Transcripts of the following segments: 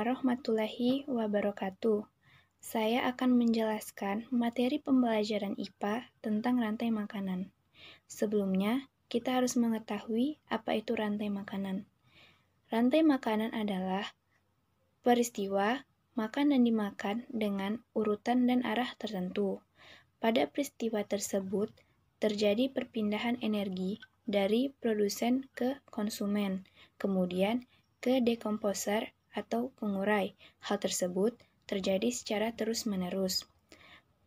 warahmatullahi wabarakatuh. Saya akan menjelaskan materi pembelajaran IPA tentang rantai makanan. Sebelumnya, kita harus mengetahui apa itu rantai makanan. Rantai makanan adalah peristiwa makan dan dimakan dengan urutan dan arah tertentu. Pada peristiwa tersebut, terjadi perpindahan energi dari produsen ke konsumen, kemudian ke dekomposer atau pengurai. Hal tersebut terjadi secara terus-menerus.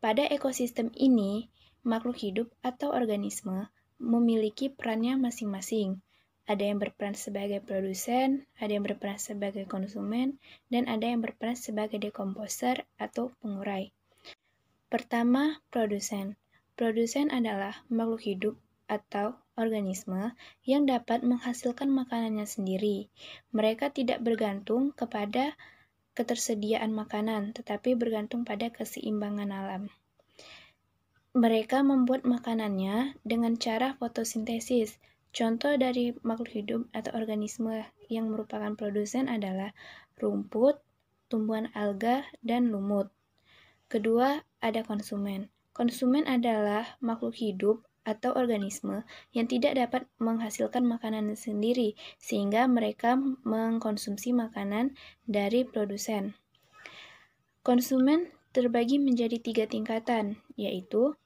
Pada ekosistem ini, makhluk hidup atau organisme memiliki perannya masing-masing. Ada yang berperan sebagai produsen, ada yang berperan sebagai konsumen, dan ada yang berperan sebagai dekomposer atau pengurai. Pertama, produsen. Produsen adalah makhluk hidup atau organisme yang dapat menghasilkan makanannya sendiri. Mereka tidak bergantung kepada ketersediaan makanan, tetapi bergantung pada keseimbangan alam. Mereka membuat makanannya dengan cara fotosintesis. Contoh dari makhluk hidup atau organisme yang merupakan produsen adalah rumput, tumbuhan alga, dan lumut. Kedua, ada konsumen. Konsumen adalah makhluk hidup atau organisme yang tidak dapat menghasilkan makanan sendiri, sehingga mereka mengkonsumsi makanan dari produsen. Konsumen terbagi menjadi 3 tingkatan, yaitu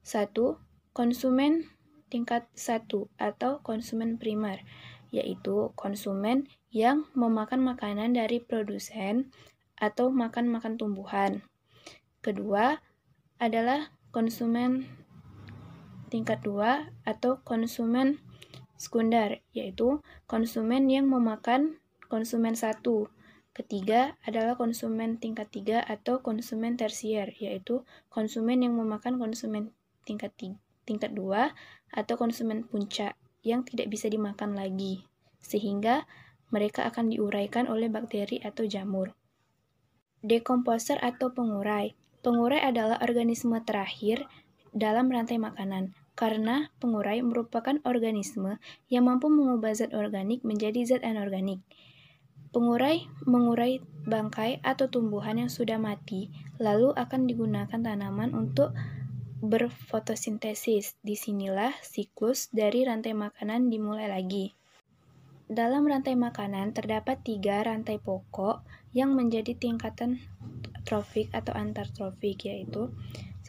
1. Konsumen tingkat 1 atau konsumen primer, yaitu konsumen yang memakan makanan dari produsen atau makan tumbuhan. Kedua adalah konsumen tingkat 2 atau konsumen sekunder, yaitu konsumen yang memakan konsumen 1. Ketiga adalah konsumen tingkat 3 atau konsumen tersier, yaitu konsumen yang memakan konsumen tingkat 2 atau konsumen puncak yang tidak bisa dimakan lagi, sehingga mereka akan diuraikan oleh bakteri atau jamur. Dekomposer atau pengurai. Pengurai adalah organisme terakhir dalam rantai makanan, karena pengurai merupakan organisme yang mampu mengubah zat organik menjadi zat anorganik. Pengurai mengurai bangkai atau tumbuhan yang sudah mati, lalu akan digunakan tanaman untuk berfotosintesis. Disinilah siklus dari rantai makanan dimulai lagi. Dalam rantai makanan terdapat 3 rantai pokok yang menjadi tingkatan trofik atau antartrofik, yaitu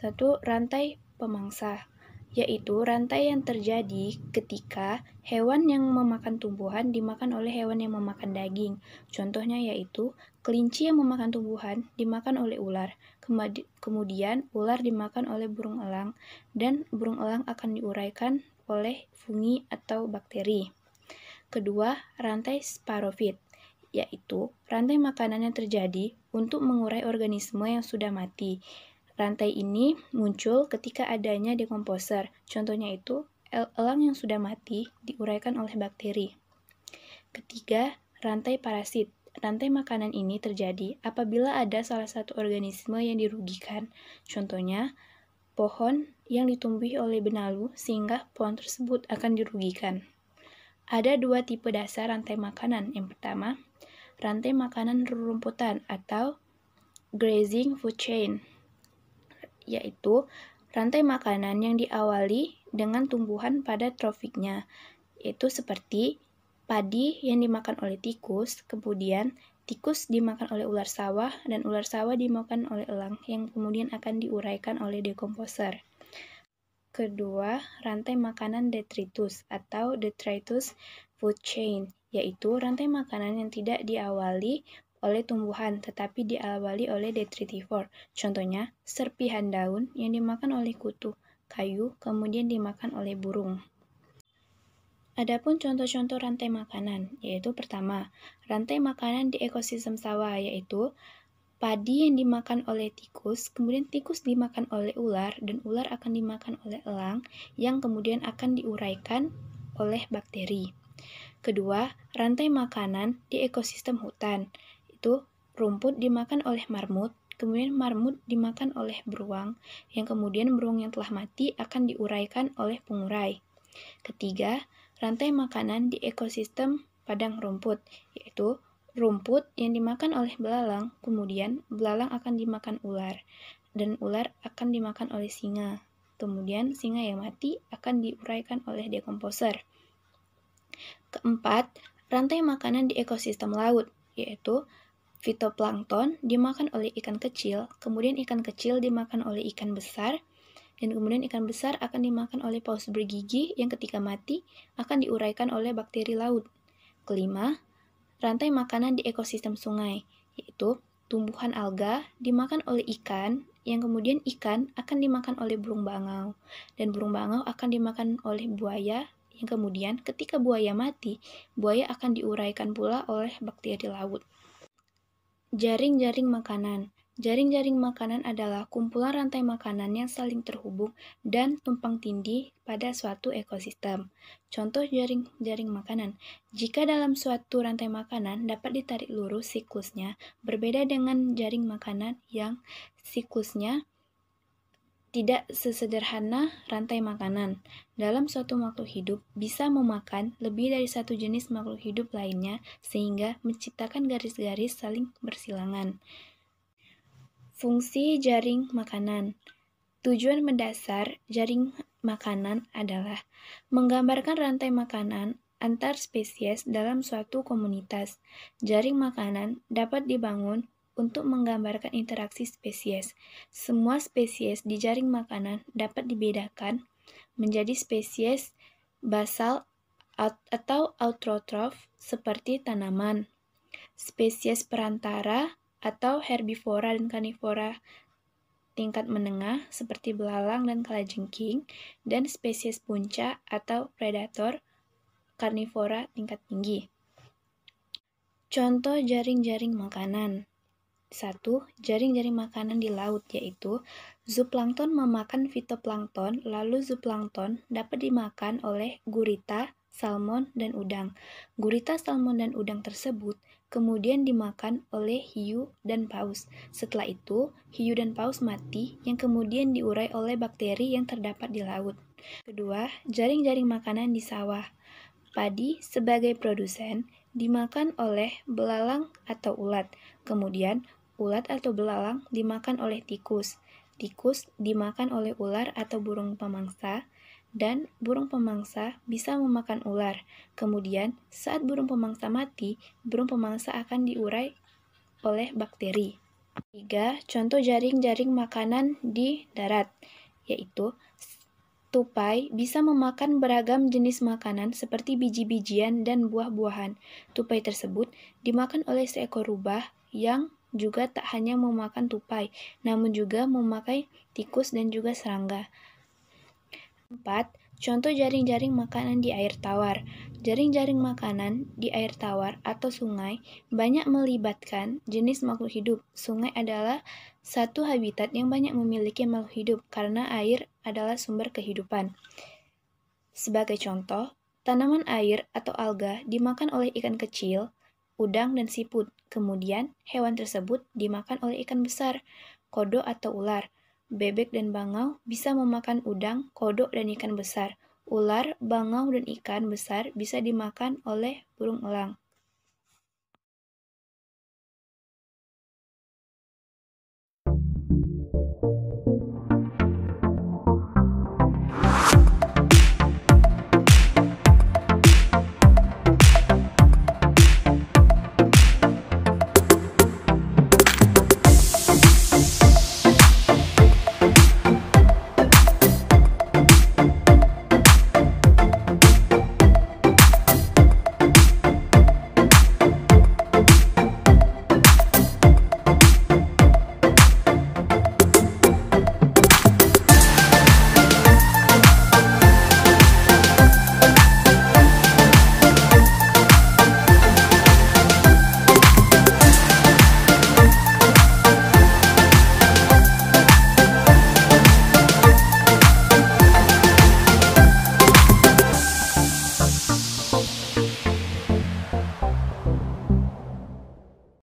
1. Rantai pemangsa, yaitu rantai yang terjadi ketika hewan yang memakan tumbuhan dimakan oleh hewan yang memakan daging. Contohnya yaitu kelinci yang memakan tumbuhan dimakan oleh ular, kemudian ular dimakan oleh burung elang, dan burung elang akan diuraikan oleh fungi atau bakteri. Kedua, rantai sporofit, yaitu rantai makanan yang terjadi untuk mengurai organisme yang sudah mati. Rantai ini muncul ketika adanya dekomposer, contohnya itu elang yang sudah mati diuraikan oleh bakteri. Ketiga, rantai parasit. Rantai makanan ini terjadi apabila ada salah satu organisme yang dirugikan, contohnya pohon yang ditumbuhi oleh benalu sehingga pohon tersebut akan dirugikan. Ada 2 tipe dasar rantai makanan. Yang pertama, rantai makanan rerumputan atau grazing food chain, yaitu rantai makanan yang diawali dengan tumbuhan pada trofiknya, yaitu seperti padi yang dimakan oleh tikus, kemudian tikus dimakan oleh ular sawah, dan ular sawah dimakan oleh elang yang kemudian akan diuraikan oleh dekomposer. Kedua, rantai makanan detritus atau detritus food chain, yaitu rantai makanan yang tidak diawali oleh tumbuhan, tetapi diawali oleh detritivor. Contohnya, serpihan daun yang dimakan oleh kutu kayu, kemudian dimakan oleh burung. Adapun contoh-contoh rantai makanan, yaitu pertama, rantai makanan di ekosistem sawah, yaitu padi yang dimakan oleh tikus, kemudian tikus dimakan oleh ular, dan ular akan dimakan oleh elang, yang kemudian akan diuraikan oleh bakteri. Kedua, rantai makanan di ekosistem hutan, itu rumput dimakan oleh marmut, kemudian marmut dimakan oleh beruang, yang kemudian beruang yang telah mati akan diuraikan oleh pengurai. Ketiga, rantai makanan di ekosistem padang rumput, yaitu rumput yang dimakan oleh belalang, kemudian belalang akan dimakan ular, dan ular akan dimakan oleh singa. Kemudian singa yang mati akan diuraikan oleh dekomposer. Keempat, rantai makanan di ekosistem laut, yaitu fitoplankton dimakan oleh ikan kecil, kemudian ikan kecil dimakan oleh ikan besar, dan kemudian ikan besar akan dimakan oleh paus bergigi yang ketika mati akan diuraikan oleh bakteri laut. Kelima, rantai makanan di ekosistem sungai, yaitu tumbuhan alga dimakan oleh ikan, yang kemudian ikan akan dimakan oleh burung bangau, dan burung bangau akan dimakan oleh buaya, yang kemudian ketika buaya mati, buaya akan diuraikan pula oleh bakteri laut. Jaring-jaring makanan. Jaring-jaring makanan adalah kumpulan rantai makanan yang saling terhubung dan tumpang tindih pada suatu ekosistem. Contoh jaring-jaring makanan. Jika dalam suatu rantai makanan dapat ditarik lurus siklusnya, berbeda dengan jaring makanan yang siklusnya tidak sesederhana rantai makanan. Dalam suatu makhluk hidup bisa memakan lebih dari satu jenis makhluk hidup lainnya sehingga menciptakan garis-garis saling bersilangan. Fungsi jaring makanan. Tujuan mendasar jaring makanan adalah menggambarkan rantai makanan antar spesies dalam suatu komunitas. Jaring makanan dapat dibangun untuk menggambarkan interaksi spesies. Semua spesies di jaring makanan dapat dibedakan menjadi spesies basal atau autotrof seperti tanaman, spesies perantara atau herbivora dan karnivora tingkat menengah seperti belalang dan kalajengking, dan spesies puncak atau predator karnivora tingkat tinggi. Contoh jaring-jaring makanan. 1. Jaring-jaring makanan di laut, yaitu zooplankton memakan fitoplankton, lalu zooplankton dapat dimakan oleh gurita, salmon, dan udang. Gurita, salmon, dan udang tersebut kemudian dimakan oleh hiu dan paus. Setelah itu, hiu dan paus mati yang kemudian diurai oleh bakteri yang terdapat di laut. Kedua, jaring-jaring makanan di sawah. Padi sebagai produsen dimakan oleh belalang atau ulat. Kemudian, ulat atau belalang dimakan oleh tikus. Tikus dimakan oleh ular atau burung pemangsa, dan burung pemangsa bisa memakan ular. Kemudian, saat burung pemangsa mati, burung pemangsa akan diurai oleh bakteri. 3. Contoh jaring-jaring makanan di darat, yaitu tupai bisa memakan beragam jenis makanan seperti biji-bijian dan buah-buahan. Tupai tersebut dimakan oleh seekor rubah yang juga tak hanya memakan tupai, namun juga memakai tikus dan juga serangga. 4. Contoh jaring-jaring makanan di air tawar. Jaring-jaring makanan di air tawar atau sungai banyak melibatkan jenis makhluk hidup. Sungai adalah satu habitat yang banyak memiliki makhluk hidup karena air adalah sumber kehidupan. Sebagai contoh, tanaman air atau alga dimakan oleh ikan kecil, udang, dan siput. Kemudian, hewan tersebut dimakan oleh ikan besar, kodok atau ular. Bebek dan bangau bisa memakan udang, kodok, dan ikan besar. Ular, bangau, dan ikan besar bisa dimakan oleh burung elang.